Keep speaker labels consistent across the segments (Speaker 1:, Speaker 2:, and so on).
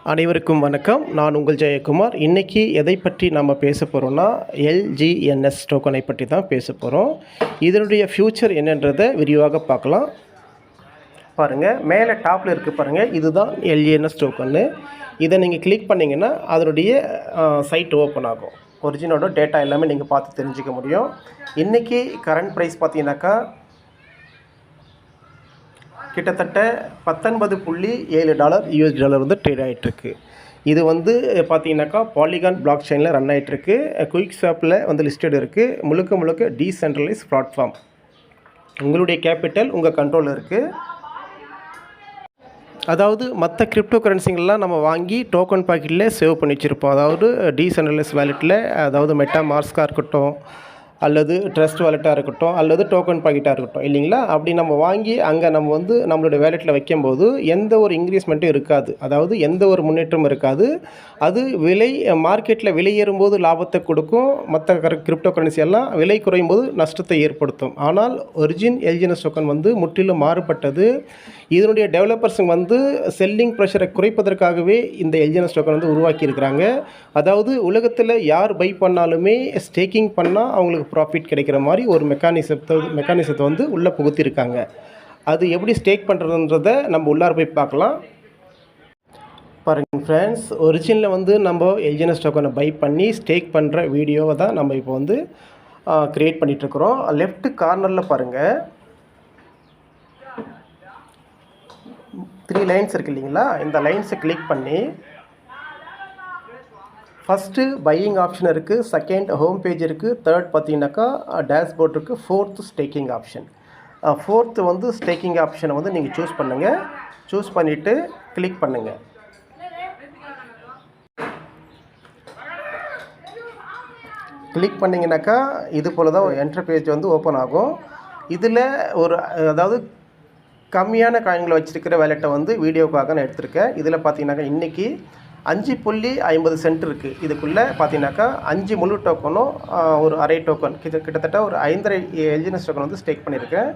Speaker 1: அனைவருக்கும் வணக்கம். நான் உங்கள் ஜெயக்குமார். இன்றைக்கி எதை பற்றி நம்ம பேச போகிறோம்னா, எல்ஜிஎன்எஸ் டோக்கனை பற்றி தான் பேச போகிறோம். இதனுடைய ஃப்யூச்சர் என்னன்றதை விரிவாக பார்க்கலாம். பாருங்கள், மேலே டாப்பில் இருக்குது பாருங்கள், இதுதான் எல்ஜிஎன்எஸ் டோக்கன்னு. இதை நீங்கள் கிளிக் பண்ணிங்கன்னா அதனுடைய சைட் ஓப்பன் ஆகும். ஒரிஜினலோட டேட்டா எல்லாமே நீங்கள் பார்த்து தெரிஞ்சிக்க முடியும். இன்றைக்கி கரண்ட் ப்ரைஸ் பார்த்தீங்கன்னாக்கா கிட்டத்தட்ட $19.7 யூஎஸ்டி வந்து ட்ரேட் ஆகிட்டுருக்கு. இது வந்து பார்த்தீங்கன்னாக்கா பாலிகான் பிளாக் செயினில் ரன் ஆகிட்டுருக்கு. குயிக் ஷாப்பில் வந்து லிஸ்டட் இருக்குது. முழுக்க டீசென்ட்ரலைஸ் பிளாட்ஃபார்ம். உங்களுடைய கேபிட்டல் உங்கள் கண்ட்ரோலில் இருக்குது. அதாவது மற்ற கிரிப்டோ கரன்சிங்கெல்லாம் நம்ம வாங்கி டோக்கன் பாக்கெட்டில் சேவ் பண்ணி வச்சுருப்போம். அதாவது டீசென்ட்ரலைஸ் வேலெட்டில், அதாவது மெட்டா மாஸ்காக இருக்கட்டும், அல்லது ட்ரஸ்ட் வாலெட்டாக இருக்கட்டும், அல்லது டோக்கன் பாக்கெட்டாக இருக்கட்டும், இல்லைங்களா? அப்படி நம்ம வாங்கி அங்கே நம்ம வந்து நம்மளுடைய வேலெட்டில் வைக்கும்போது எந்த ஒரு இன்க்ரீஸ்மெண்ட்டும் இருக்காது. அதாவது எந்த ஒரு முன்னேற்றமும் இருக்காது. அது மார்க்கெட்டில் விலை ஏறும்போது லாபத்தை கொடுக்கும். மற்ற கிரிப்டோ கரன்சி எல்லாம் விலை குறையும் போது நஷ்டத்தை ஏற்படுத்தும். ஆனால் எல்ஜிஎன்எஸ் டோக்கன் வந்து முற்றிலும் மாறுபட்டது. இதனுடைய டெவலப்பர்ஸுங்க வந்து செல்லிங் ப்ரெஷரை குறைப்பதற்காகவே இந்த எல்ஜிஎன்எஸ் டோக்கன் வந்து உருவாக்கியிருக்கிறாங்க. அதாவது உலகத்தில் யார் பை பண்ணாலுமே ஸ்டேக்கிங் பண்ணால் அவங்களுக்கு ப்ராஃபிட் கிடைக்கிற மாதிரி ஒரு மெக்கானிசத்தை வந்து உள்ளே புகுத்திருக்காங்க. அது எப்படி ஸ்டேக் பண்ணுறதுன்றதை நம்ம உள்ளார போய் பார்க்கலாம். பாருங்கள் ஃப்ரெண்ட்ஸ், ஒரிஜினலில் வந்து நம்ம எல்ஜிஎன்எஸ் டோக்கனை பை பண்ணி ஸ்டேக் பண்ணுற வீடியோவை தான் நம்ம இப்போ வந்து க்ரியேட் பண்ணிகிட்ருக்குறோம். லெஃப்ட் கார்னரில் பாருங்கள், 3 லைன்ஸ் இருக்குது இல்லைங்களா? இந்த லைன்ஸை கிளிக் பண்ணி ஃபஸ்ட்டு பையிங் ஆப்ஷன் இருக்குது, செகண்ட் ஹோம் பேஜ் இருக்குது, தேர்ட் பார்த்தீங்கன்னாக்கா டேஷ்போர்ட் இருக்குது, ஃபோர்த்து ஸ்டேக்கிங் ஆப்ஷன். ஃபோர்த்து வந்து ஸ்டேக்கிங் ஆப்ஷனை வந்து நீங்கள் சூஸ் பண்ணுங்கள். சூஸ் பண்ணிவிட்டு கிளிக் பண்ணுங்கள். கிளிக் பண்ணிங்கனாக்கா இது போல் தான் என்டர் பேஜ் வந்து ஓப்பன் ஆகும். இதில் அதாவது கம்மியான காயின்களை வச்சுருக்கிற வேலெட்டை வந்து வீடியோக்காக நான் எடுத்திருக்கேன். இதில் பார்த்தீங்கன்னாக்கா இன்றைக்கி 5.50 இருக்குது. இதுக்குள்ளே பார்த்தீங்கன்னாக்கா 5 முழு டோக்கனும் ஒரு அரை டோக்கன் கிட்டத்தட்ட ஒரு 5.5 எல்ஜிஎன்எஸ் டோக்கன் வந்து ஸ்டேக் பண்ணியிருக்கேன்.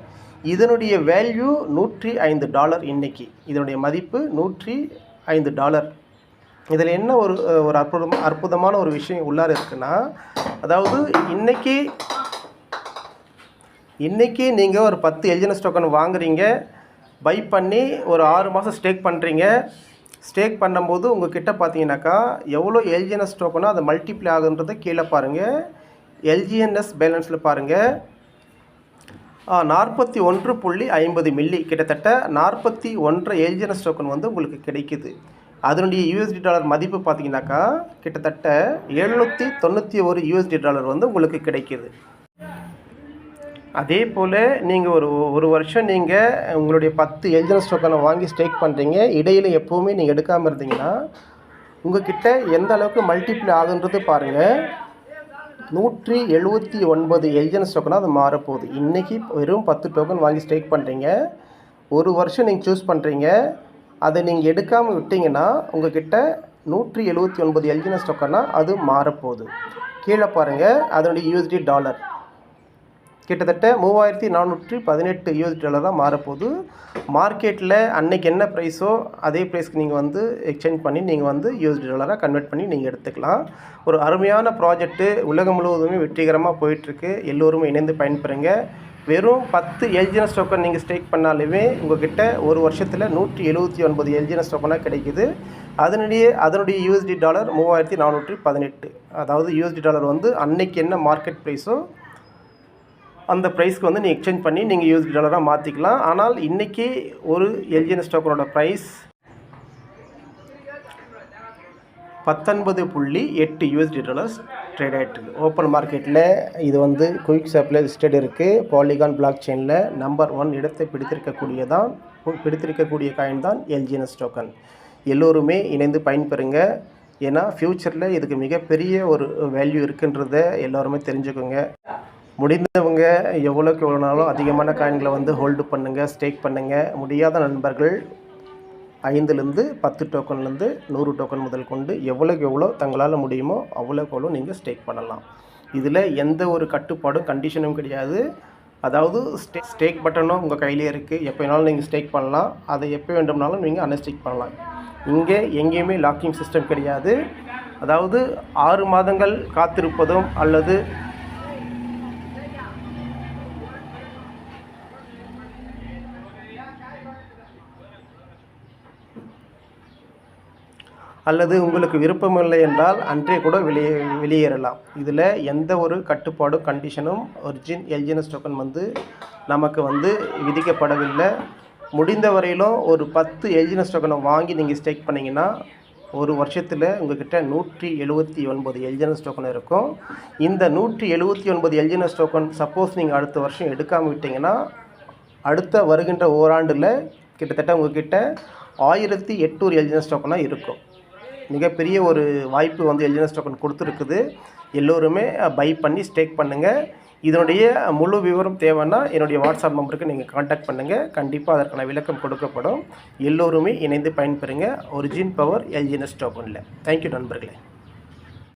Speaker 1: இதனுடைய வேல்யூ $105 இன்றைக்கி. இதனுடைய மதிப்பு $105. இதில் என்ன ஒரு அற்புதமான ஒரு விஷயம் உள்ளார இருக்குன்னா, அதாவது இன்றைக்கி நீங்கள் ஒரு 10 எல்ஜிஎன்எஸ் டோக்கன் வாங்குறீங்க, பை பண்ணி ஒரு 6 மாதம் ஸ்டேக் பண்ணுறீங்க. ஸ்டேக் பண்ணும்போது உங்கள் கிட்டே பார்த்தீங்கன்னாக்கா எவ்வளோ எல்ஜிஎன்எஸ் டோக்கனோ அதை மல்டிப்ளை ஆகுன்றதை கீழே பாருங்கள். எல்ஜிஎன்எஸ் பேலன்ஸில் பாருங்கள், 41.50 மில்லி, கிட்டத்தட்ட 41 எல்ஜிஎன்எஸ் டோக்கன் வந்து உங்களுக்கு கிடைக்குது. அதனுடைய யூஎஸ்டி மதிப்பு பார்த்தீங்கன்னாக்கா கிட்டத்தட்ட $791 வந்து உங்களுக்கு கிடைக்கிது. அதே போல் நீங்கள் ஒரு வருஷம் நீங்கள் உங்களுடைய 10 எல்ஜிஎன்எஸ் டோக்கனை வாங்கி ஸ்டேக் பண்ணுறீங்க. இடையில் எப்போவுமே நீங்கள் எடுக்காமல் இருந்தீங்கன்னா உங்கள்கிட்ட எந்த அளவுக்கு மல்டிப்ளை ஆகுன்றது பாருங்கள். 179 எல்ஜிஎன்எஸ் டோக்கனாக அது மாறப்போகுது. இன்றைக்கி வெறும் 10 டோக்கன் வாங்கி ஸ்டேக் பண்ணுறீங்க. ஒரு வருஷம் நீங்கள் சூஸ் பண்ணுறீங்க. அதை நீங்கள் எடுக்காமல் விட்டிங்கன்னா உங்கள்கிட்ட 179 எல்ஜிஎன்எஸ் டோக்கனாக அது மாறப்போகுது. கீழே பாருங்கள், அதனுடைய யூஎஸ்டி டாலர் கிட்டத்தட்ட $3418 தான் மாறப்போகுது. மார்க்கெட்டில் அன்னைக்கு என்ன ப்ரைஸோ அதே ப்ரைஸ்க்கு நீங்கள் வந்து எக்ஸ்சேஞ்ச் பண்ணி நீங்கள் வந்து யூஎஸ்டி கன்வெர்ட் பண்ணி நீங்கள் எடுத்துக்கலாம். ஒரு அருமையான ப்ராஜெக்ட்டு உலகம் முழுவதுமே வெற்றிகரமாக போயிட்டுருக்கு. எல்லோருமே இணைந்து பயன்பெறுங்க. வெறும் 10 எல்ஜிஎன்எஸ் டோக்கன் நீங்கள் ஸ்டேக் பண்ணாலுமே உங்கள்கிட்ட ஒரு வருஷத்தில் 179 எல்ஜிஎன்எஸ் டோக்கனாக கிடைக்குது. அதனுடைய யூஎஸ்டி டாலர் $3418. அதாவது யூஎஸ்டி டாலர் வந்து அன்னைக்கு என்ன மார்க்கெட் ப்ரைஸோ அந்த ப்ரைஸ்க்கு வந்து நீங்கள் எக்ஸ்சேஞ்ச் பண்ணி நீங்கள் யூஎஸ்டி டாலராக மாற்றிக்கலாம். ஆனால் இன்றைக்கி ஒரு எல்ஜிஎன்எஸ் டோக்கனோட ப்ரைஸ் $19.8 ட்ரேட் ஆகிட்டுருக்கு ஓப்பன் மார்க்கெட்டில். இது வந்து குயிக் ஷாப்பில் லிஸ்டட் இருக்குது. பாலிகான் பிளாக் செயினில் நம்பர் 1 இடத்தை பிடித்திருக்கக்கூடிய காயின் தான் எல்ஜிஎன்எஸ் டோக்கன். எல்லோருமே இணைந்து பயன்பெறுங்க. ஏன்னா ஃப்யூச்சரில் இதுக்கு மிகப்பெரிய ஒரு வேல்யூ இருக்குன்றதை எல்லோருமே தெரிஞ்சுக்கோங்க. முடிந்தவங்க எவ்வளோக்கு எவ்வளோ நாளும் அதிகமான காயின்களை வந்து ஹோல்டு பண்ணுங்கள், ஸ்டேக் பண்ணுங்கள். முடியாத நண்பர்கள் 5லேருந்து 10 டோக்கன்லேருந்து 100 டோக்கன் முதல் கொண்டு எவ்வளோக்கு எவ்வளோ தங்களால் முடியுமோ அவ்வளோக்கு எவ்வளோ நீங்கள் ஸ்டேக் பண்ணலாம். இதில் எந்த ஒரு கட்டுப்பாடும் கண்டிஷனும் கிடையாது. அதாவது ஸ்டேக் பட்டனும் உங்கள் கையிலே இருக்குது. எப்போ வேணாலும் நீங்கள் ஸ்டேக் பண்ணலாம். அதை எப்போ வேண்டும்னாலும் நீங்கள் அன்ஸ்டேக் பண்ணலாம். இங்கே எங்கேயுமே லாக்கிங் சிஸ்டம் கிடையாது. அதாவது 6 மாதங்கள் காத்திருப்பதும் அல்லது உங்களுக்கு விருப்பமில்லை என்றால் அன்றே கூட வெளியேறலாம். இதில் எந்த ஒரு கட்டுப்பாடும் கண்டிஷனும் எல்ஜிஎன்எஸ் டோக்கன் நமக்கு விதிக்கப்படவில்லை. முடிந்த வரையிலும் ஒரு 10 எல்ஜிஎன்எஸ் டோக்கனை வாங்கி நீங்கள் ஸ்டேக் பண்ணிங்கன்னா ஒரு வருஷத்தில் உங்கள்கிட்ட 179 எல்ஜிஎன்எஸ் டோக்கன் இருக்கும். இந்த 179 எல்ஜிஎன்எஸ் டோக்கன் சப்போஸ் நீங்கள் அடுத்த வருஷம் எடுக்காமல் விட்டிங்கன்னா அடுத்த வருகின்ற ஓராண்டில் கிட்டத்தட்ட உங்கள்கிட்ட 1800 எல்ஜிஎன்எஸ் டோக்கனாக இருக்கும். மிகப்பெரிய ஒரு வாய்ப்பு எல்ஜிஎன்எஸ் டோக்கன் கொடுத்துருக்குது. எல்லோருமே பை பண்ணி ஸ்டேக் பண்ணுங்கள். இதனுடைய முழு விவரம் தேவைன்னா என்னுடைய வாட்ஸ்அப் நம்பருக்கு நீங்கள் காண்டாக்ட் பண்ணுங்கள். கண்டிப்பாக அதற்கான விளக்கம் கொடுக்கப்படும். எல்லோருமே இணைந்து பயன்பெறுங்க ஒரிஜின் பவர் எல்ஜிஎன்எஸ் டோக்கனில். தேங்க்யூ நண்பர்களே.